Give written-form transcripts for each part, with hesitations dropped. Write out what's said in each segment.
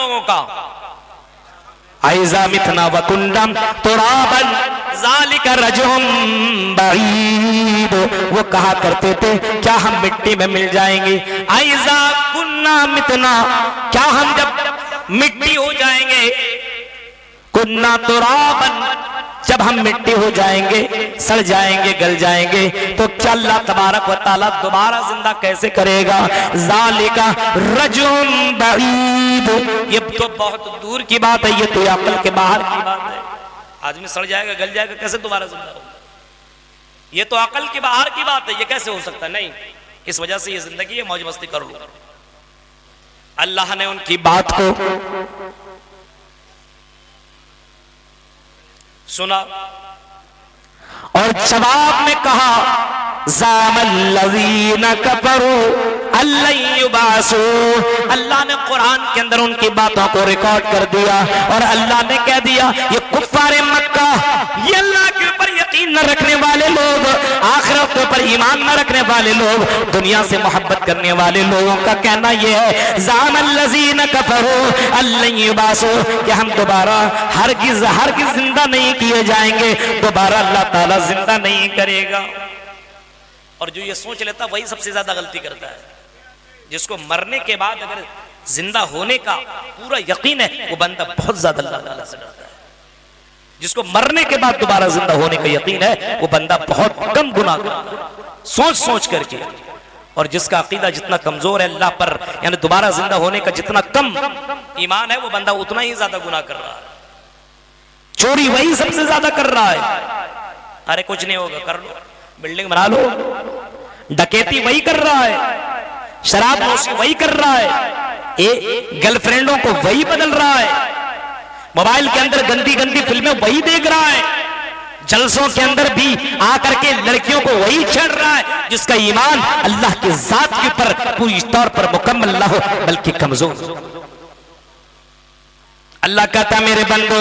लोगों का, आइज़ा मितना वकुंडम तुराबन ज़ालिका रजुम बईद। वो कहा करते थे क्या हम मिट्टी में मिल जाएंगे, आइज़ा कुन्ना मितना, क्या हम जब मिट्टी हो जाएंगे, कुन्ना तुराबन, जब हम मिट्टी हो जाएंगे, सड़ जाएंगे, गल जाएंगे, तो क्या अल्लाह तबारक व तआला दोबारा जिंदा कैसे करेगा। ज़ालिका रजुम बईद, ये तो बहुत दूर की बात है, ये तो अक्ल के बाहर की बात है। आदमी सड़ जाएगा, गल जाएगा, कैसे दोबारा जिंदा होगा, ये तो अक्ल के बाहर की बात है, ये कैसे हो सकता है। नहीं, इस वजह से ये जिंदगी है, मौज मस्ती कर लो। अल्लाह ने उनकी बात को सुना और जवाब में कहा ज़ामल्लज़ीना कफ़रू अल्लन युबासू। अल्लाह ने कुरान के अंदर उनकी बातों को रिकॉर्ड कर दिया और अल्लाह ने कह दिया ये कुफ़ारे मक्का, ये अल्लाह के ऊपर यकीन न रखने वाले लोग, आखिरत के ऊपर ईमान न रखने वाले लोग, दुनिया से मोहब्बत करने वाले लोगों का कहना यह है ज़ामल्लज़ीना कफ़रू अल्लन युबासू, कि हम दोबारा हरगिज़ हरगिज़ जिंदा नहीं किए जाएंगे, दोबारा अल्लाह ताला जिंदा नहीं करेगा। और जो ये सोच लेता वही सबसे ज्यादा गलती करता है। जिसको मरने के बाद अगर जिंदा होने का पूरा यकीन है, वो बंदा बहुत ज्यादा अल्लाह ताला से डरता है। जिसको मरने के बाद दोबारा जिंदा होने का यकीन है, वो बंदा बहुत कम गुनाह करता है सोच सोच करके। और जिसका अकीदा जितना कमजोर है अल्लाह पर, यानी दोबारा जिंदा होने का जितना कम ईमान है, वो बंदा उतना ही ज्यादा गुनाह कर रहा है। चोरी वही सबसे ज्यादा कर रहा है, अरे कुछ नहीं होगा कर लो, बिल्डिंग बना लो। डकैती वही कर रहा है, शराबनोशी वही कर रहा है, गर्लफ्रेंडों को वही बदल रहा है, मोबाइल के अंदर गंदी गंदी फिल्में वही देख रहा है, जलसों के अंदर भी आकर के लड़कियों को वही छेड़ रहा है, जिसका ईमान अल्लाह के जात के ऊपर पूरी तौर पर मुकम्मल ना हो बल्कि कमजोर। अल्लाह कहता मेरे बंदो,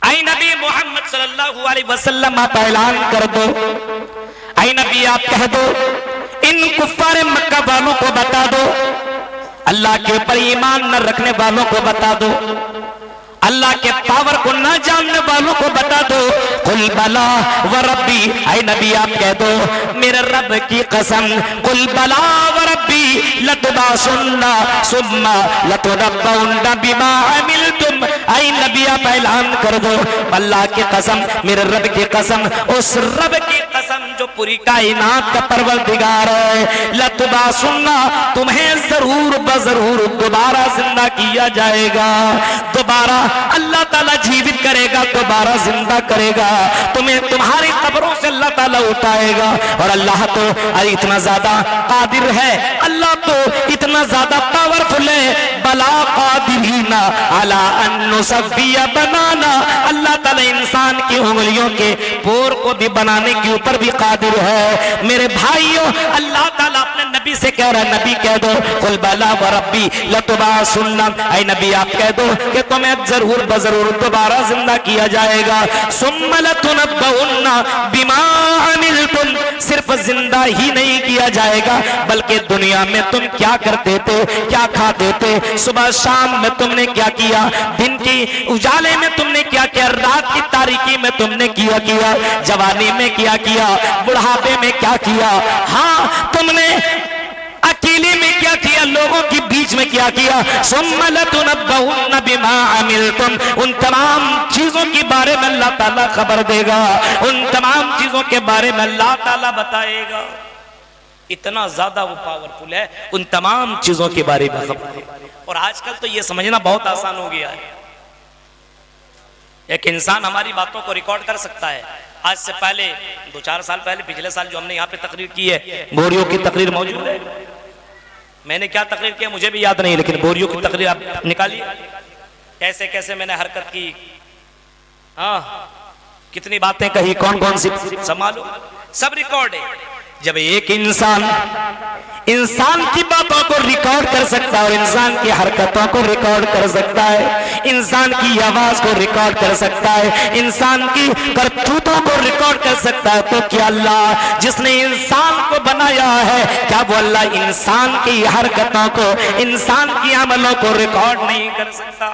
ऐ नबी मोहम्मद सल्लल्लाहु अलैहि वसल्लम आप ऐलान कर दो, ऐ नबी आप कह दो इन कुफ्फार मक्का वालों को बता दो, अल्लाह के ऊपर ईमान न रखने वालों को बता दो, अल्लाह के पावर को न जानने वालों को बता दो, कुल बला व रब्बी, ऐ नबी आप कह दो मेरे रब की कसम, कुल बला व रब्बी लतबासुन्ना सुम्मा लतुनब्बउन्ना बिमा अमिलतुम। ऐ नबी आप ऐलान कर दो अल्लाह की कसम, मेरे रब की कसम, उस रब की कसम जो पूरी कायनात का परवरदिगार है, लतबासुन्ना तुम्हें जरूर बजरूर दोबारा जिंदा किया जाएगा, दोबारा अल्लाह ताला जीवित करेगा, दोबारा जिंदा करेगा, तुम्हें तुम्हारी कब्रों से अल्लाह ताला उठाएगा। और अल्लाह तो इतना ज्यादा कादिर है, अल्लाह तो इतना ज्यादा पावरफुल है, बला कादिरीना अला अन नुसव्विया बनाना, अल्लाह ताला इंसान की उंगलियों के पोर को भी बनाने के ऊपर भी कादिर है। मेरे भाइयों, अल्लाह ताला अपने नबी से कह रहा है, नबी कह दो कुल बला व रब्बी लतुबासुन्ना, ऐ नबी आप कह दो कि तुम्हें जरूर बजरूर दोबारा जिंदा किया जाएगा, सुम्मा लतुनब्बउन्ना बिमा अमिलतुम, सिर्फ जिंदा ही नहीं किया जाएगा बल्कि दुनिया में तुम क्या करते थे, क्या खाते थे, सुबह शाम में तुमने क्या किया, दिन की उजाले में तुमने क्या किया, रात की तारीकी में तुमने क्या किया, जवानी में क्या किया, बुढ़ापे में क्या किया, हाँ तुमने अकेले में क्या किया, लोगों के बीच में क्या किया, सुम्मा लतुनब्बउन्ना बिमा अमिलतुम, उन तमाम चीजों के बारे में अल्लाह ताला खबर देगा, उन तमाम चीजों के बारे में अल्लाह ताला बताएगा। इतना ज्यादा वो पावरफुल है, उन तमाम चीजों के बारे में खबर है। और आजकल तो ये समझना बहुत आसान हो गया है, एक इंसान हमारी बातों को रिकॉर्ड कर सकता है। आज से पहले 2-4 साल पहले, पिछले साल जो हमने यहाँ पे तकरीर की है, बोरियों की तकरीर मौजूद है, मैंने क्या तकरीर किया मुझे भी याद नहीं, लेकिन बोरियों की तकरीर आप निकालिए, कैसे कैसे मैंने हरकत की, हाँ कितनी बातें कही, कौन कौन सी संभालो, सब रिकॉर्ड है। जब एक इंसान की बातों को रिकॉर्ड कर सकता है और इंसान की हरकतों को रिकॉर्ड कर सकता है, इंसान की आवाज को रिकॉर्ड कर सकता है, इंसान की करतूतों को रिकॉर्ड कर सकता है, तो क्या अल्लाह जिसने इंसान को बनाया है, क्या वो अल्लाह इंसान की हरकतों को, इंसान की अमलों को रिकॉर्ड नहीं कर सकता?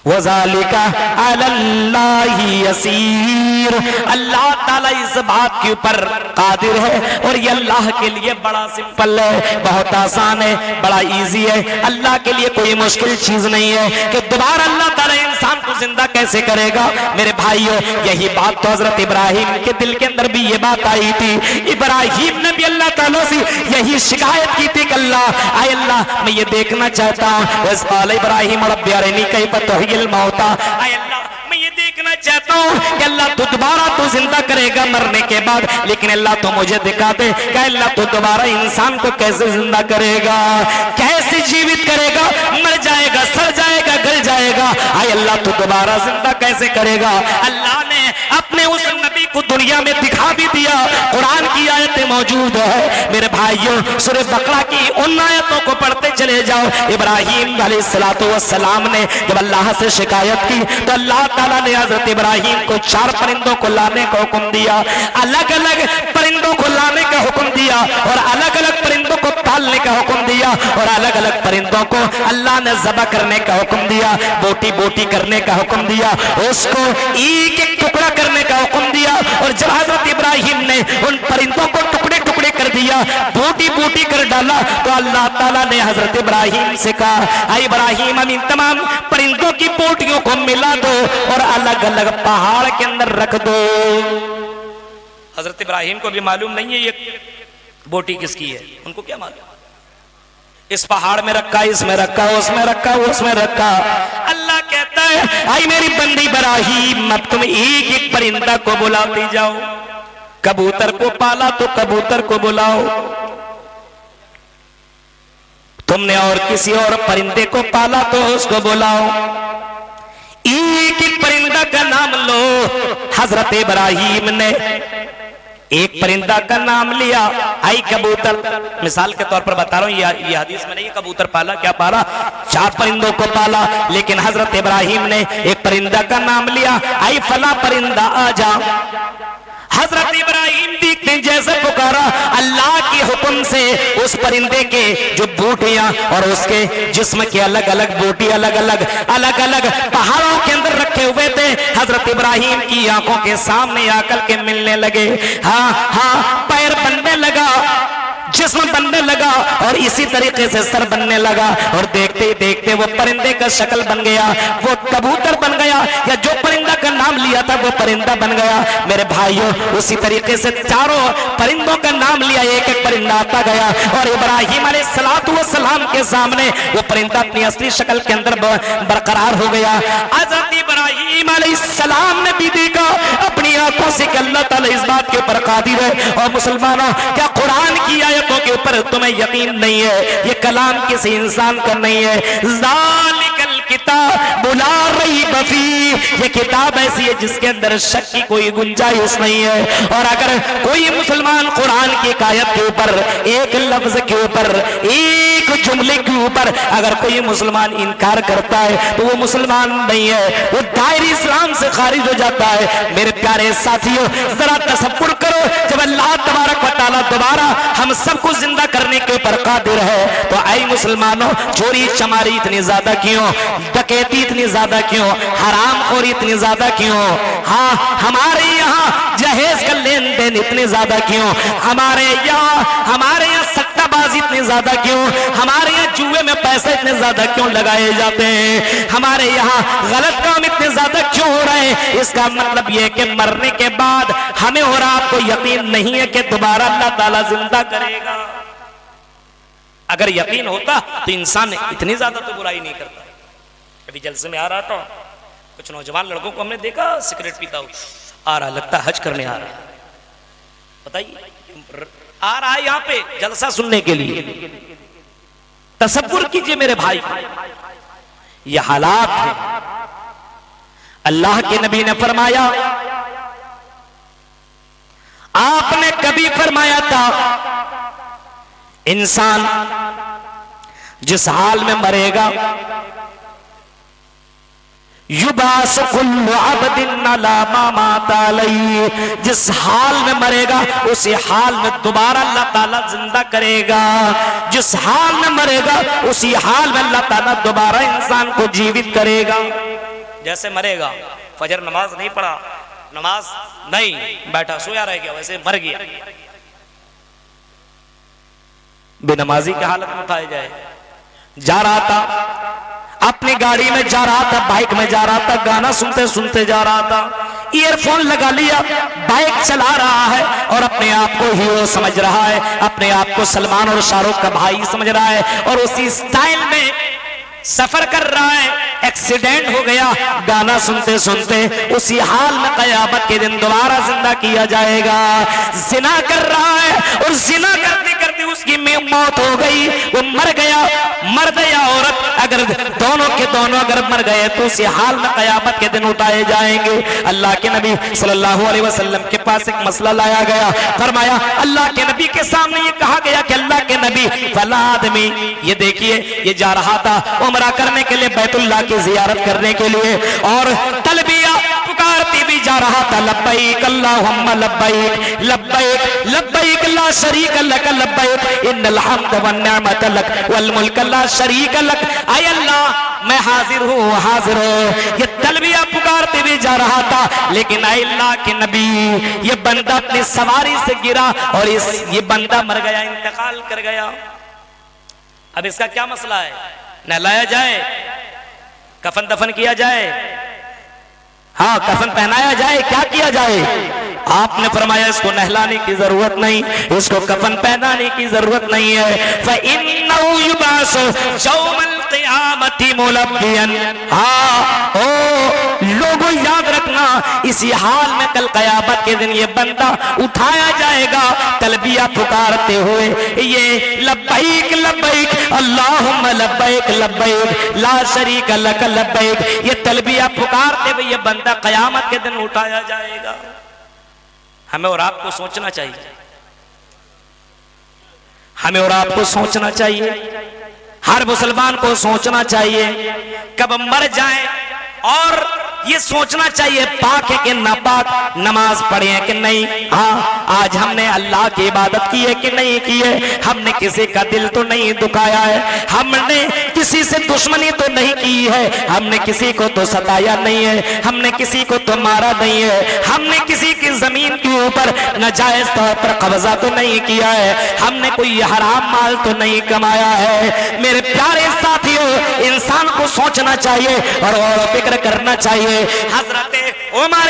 वज़ालिका अलल्लाहि यसीर, अल्लाह ताला इस बात के ऊपर कादिर है और ये अल्लाह के लिए बड़ा सिंपल है, बहुत आसान है, बड़ा इजी है। अल्लाह के लिए कोई मुश्किल चीज नहीं है कि दोबारा अल्लाह ताला इंसान को जिंदा कैसे करेगा। मेरे भाइयों, यही बात तो हजरत इब्राहिम के दिल के अंदर भी ये बात आई थी। इब्राहिम ने भी अल्लाह ताला से यही शिकायत की थी कि अल्लाह, आए अल्लाह मैं ये देखना चाहता हूँ। इब्राहिम रब्बी अरिनी कैफ़ तुह्यिल मौता, आए अल्लाह मैं ये देखना चाहता हूँ कि अल्लाह तू दोबारा तो जिंदा करेगा मरने के बाद, लेकिन अल्लाह तो मुझे दिखा दे कि अल्लाह तो दोबारा इंसान को कैसे जिंदा करेगा, कैसे जीवित करेगा, मर जाएगा, सड़ जाएगा, गल जाएगा, आए अल्लाह तो दोबारा जिंदा कैसे करेगा। अल्लाह ने अपने उस नबी को दुनिया में दिखा भी दिया, कुरान की आयतें मौजूद है। मेरे भाइयों, सूरह बकरा की उन आयतों को पढ़ते चले जाओ। इब्राहिम अलैहिस्सलातु वस्सलाम ने जब अल्लाह से शिकायत की तो अल्लाह ताला ने हजरत इब्राहिम को 4 परिंदों को लाने का हुक्म दिया, अलग अलग परिंदों को लाने का हुक्म दिया और अलग अलग परिंदों को पालने का हुक्म दिया और अलग अलग परिंदों को अल्लाह ने ज़बह करने का हुक्म दिया, बोटी बोटी करने का हुक्म दिया, उसको एक एक टुकड़ा करने का हुक्म दिया। और जब हजरत इब्राहिम ने उन परिंदों को टुकड़े टुकड़े कर दिया, बोटी बोटी कर डाला, तो अल्लाह ताला ने हजरत इब्राहिम से कहा, इब्राहिम हम इन तमाम परिंदों की बोटियों को मिला दो और अलग अलग पहाड़ के अंदर रख दो। हजरत इब्राहिम को भी मालूम नहीं है ये बोटी किसकी है, उनको क्या मालूम, इस पहाड़ में रखा, इसमें रखा, उसमें रखा, उसमें रखा। अल्लाह कहता है, आई मेरी बंदी इब्राहिम, अब तुम एक एक परिंदा को बुलाती जाओ, कबूतर को पाला तो कबूतर को बुलाओ, तुमने और किसी और परिंदे को पाला तो उसको बुलाओ, एक एक परिंदा का नाम लो। हजरत इब्राहिम ने एक परिंदा का नाम लिया, आई कबूतर, मिसाल के तौर पर बता रहा हूं, ये हदीस में नहीं, कबूतर पाला, क्या पाला, 4 परिंदों को पाला, लेकिन हजरत इब्राहिम ने एक परिंदा का नाम लिया, आई फला परिंदा आ जा। हजरत इब्राहिम देखते जैसे पुकारा, अल्लाह के हुक्म से उस परिंदे के जो बूटियां और उसके जिस्म के अलग अलग बूटी अलग अलग पहाड़ों के अंदर रखे हुए थे, हजरत इब्राहिम की आंखों के सामने आकर के मिलने लगे। हाँ हाँ, पैर बनने लगा, जिस्म बनने लगा और इसी तरीके से सर बनने लगा और देखते ही देखते वो परिंदे का शक्ल बन गया, वो कबूतर बन गया, या जो परिंदा का नाम लिया था वो परिंदा बन गया। मेरे भाइयों, उसी तरीके से 4 परिंदों का नाम लिया, एक एक परिंदा आता गया और इब्राहिम अलैहिस्सलातु वस्सलाम के सामने वो परिंदा अपनी असली शक्ल के अंदर बरकरार हो गया। हज़रत इब्राहिम अलैहिस्सलाम ने भी देखा अपनी आंखों से कि अल्लाह ताला इस बात के ऊपर कादिर है। और मुसलमानों, क्या कुरान की आयतों के ऊपर तुम्हें यकीन नहीं है? ये कलाम किसी इंसान का नहीं है। ज़ालिकल किताब ला रैब फीह, ये किताब ऐसी है जिसके अंदर शक की कोई गुंजाइश नहीं है। और अगर कोई मुसलमान कुरान की एक आयत के ऊपर, एक लफ्ज के ऊपर, एक जुमले के ऊपर अगर कोई मुसलमान इनकार करता है तो वो मुसलमान नहीं है, वो दायरे इस्लाम से खारिज हो जाता है। मेरे प्यारे साथियों, जरा तसव्वुर करो, जब अल्लाह तबारक व तआला दोबारा हम सबको जिंदा करने के ऊपर कादिर है, तो आई मुसलमानों, चोरी चमारी इतनी ज्यादा क्यों, डकैती इतनी ज्यादा क्यों, हरामखोरी इतनी ज्यादा क्यों, हाँ हमारे यहाँ जहेज का लेन देन इतने ज्यादा क्यों, हमारे यहाँ सट्टाबाजी इतनी ज्यादा क्यों, हमारे यहाँ जुए में पैसे इतने ज्यादा क्यों लगाए जाते हैं, हमारे यहाँ गलत काम इतने ज्यादा क्यों हो रहे हैं? इसका मतलब यह है कि मरने के बाद हमें और आपको यकीन नहीं है कि दोबारा अल्लाह ताला जिंदा करेगा। अगर यकीन होता तो इंसान इतनी ज्यादा तो बुराई नहीं करता। अभी जलसे में आ रहा था, कुछ नौजवान लड़कों को हमने देखा सिगरेट पीता हुआ आ रहा, लगता है हज करने आ रहा है। बताइए, आ रहा है यहाँ पे जलसा सुनने के लिए। तसव्वुर कीजिए मेरे भाई, ये हालात है। अल्लाह के नबी ने फरमाया, आपने कभी फरमाया था इंसान जिस हाल में मरेगा, युबास कुल्लु अब्दिन अला मा माता अलैहि, जिस हाल में मरेगा उसी हाल में दोबारा अल्लाह ताला जिंदा करेगा। जिस हाल में मरेगा उसी हाल में अल्लाह ताला दोबारा इंसान को जीवित करेगा। जैसे मरेगा, फजर नमाज नहीं पढ़ा, नमाज नहीं, बैठा सोया रह गया, वैसे मर गया, बेनमाजी की हालत में उठाया जाए। जा रहा था, अपनी गाड़ी में जा रहा था, बाइक में जा रहा था, गाना सुनते सुनते जा रहा था, ईयरफोन लगा लिया, बाइक चला रहा है और अपने आप को हीरो समझ रहा है, अपने आप को सलमान और शाहरुख का भाई समझ रहा है और उसी स्टाइल में सफर कर रहा है। एक्सीडेंट हो गया, गाना सुनते सुनते उसी हाल में क़यामत के दिन दोबारा जिंदा किया जाएगा। जिना कर रहा है और जिना करते करते उसकी मौत हो गई, वो मर गया। मर्द या औरत अगर दोनों के दोनों अगर मर गए तो उसी हाल में क़यामत के दिन उठाए जाएंगे। अल्लाह के नबी सल्लल्लाहु अलैहि वसल्लम के पास एक मसला लाया गया, फरमाया अल्लाह के नबी के सामने ये कहा गया कि अल्लाह के नबी, फला आदमी, ये देखिए ये जा रहा था उम्रा करने के लिए, बैतुल्लाह की जियारत करने के लिए, और तलबिया पुकारते भी जा रहा था, लब्बैक अल्लाहुम्मा लब्बैक लब्बैक लब्बैक ला शरीक लक लब्बैक इन्नल हम्द वन निअमत लक वल मुल्क ला शरीक लक। आय अल्लाह मैं हाजिर हूँ, हाजिर हूँ, ये तलबिया पुकारते भी जा रहा था, लेकिन आय अल्लाह के नबी ये बंदा अपनी सवारी से गिरा और ये बंदा मर गया, इंतकाल कर गया। अब इसका क्या मसला है? नहलाया जाए, कफन दफन किया जाए, हाँ कफन पहनाया जाए, क्या किया जाए? आपने फरमाया इसको नहलाने की जरूरत नहीं, इसको कफन पहनाने की जरूरत नहीं है। फ़इन्नहु युबासु यौमल क़ियामति मुलब्बियन। हाँ ओ लोगों याद रखना, इसी हाल में कल क़यामत के दिन ये बंदा उठाया जाएगा तलबिया पुकारते हुए, ये लब्बैक लब्बैक अल्लाहुम्मा लब्बैक लब्बैक ला शरीक लक लब्बैक, ये तलबिया पुकारते हुए ये बंदा क़यामत के दिन उठाया जाएगा। हमें और आपको सोचना चाहिए, हमें और आपको सोचना चाहिए, हर मुसलमान को सोचना चाहिए कब मर जाए, और ये सोचना चाहिए पाक है कि नापाक, नमाज पढ़े हैं कि नहीं, हाँ आज हमने अल्लाह की इबादत की है कि नहीं की है, हमने किसी का दिल तो नहीं दुखाया है, हमने किसी से दुश्मनी तो नहीं की है, हमने किसी को तो सताया नहीं है, हमने किसी को तो मारा नहीं है, हमने किसी की जमीन के ऊपर नाजायज तौर पर कब्जा तो नहीं किया है, हमने कोई हराम माल तो नहीं कमाया है। मेरे प्यारे साथियों, इंसान को सोचना चाहिए और गौर फिक्र करना चाहिए। हजरत उमर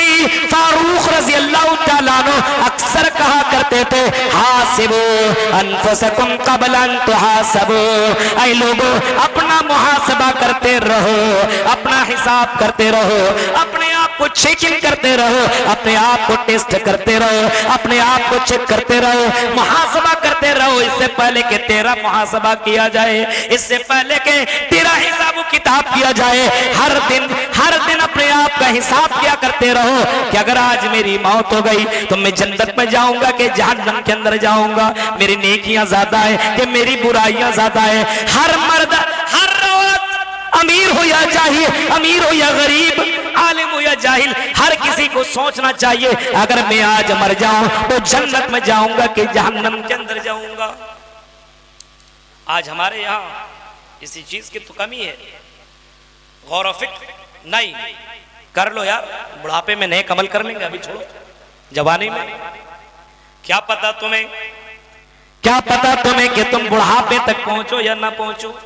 फारूक रज़ी अल्लाह तआला अन्हु अक्सर कहा करते थे, हासिबू अनफुसकुम क़ब्ल अन तुहासबू, ऐ लोगों अपना मुहासबा करते रहो, अपना हिसाब करते रहो, अपने आप को चेकिंग करते रहो, अपने आप को टेस्ट करते रहो, अपने आप को चेक करते रहो, मुहासबा करते रहो, इससे पहले कि तेरा मुहासबा किया जाए, इससे पहले कि तेरा हिसाब किताब किया जाए। हर दिन अपने आप का हिसाब किया करते रहो कि अगर आज मेरी मौत हो गई तो मैं जन्नत में जाऊंगा कि जहन्नम के अंदर जाऊंगा, मेरी नेकियां ज्यादा है कि मेरी बुराइयां ज्यादा है। हर मर्द हर औरत, अमीर हो या चाहिए, अमीर हो या गरीब, आलिम हो या जाहिल, हर किसी को सोचना चाहिए अगर मैं आज मर जाऊं तो जन्नत में जाऊंगा कि जहन्नम के अंदर जाऊंगा। आज हमारे यहाँ इसी चीज की तो कमी है, गौर व फिक्र नहीं। कर लो यार, बुढ़ापे में नेक अमल कर लेंगे, अभी छोड़ो, जवानी में क्या पता तुम्हें कि तुम बुढ़ापे तक पहुंचो या ना पहुंचो।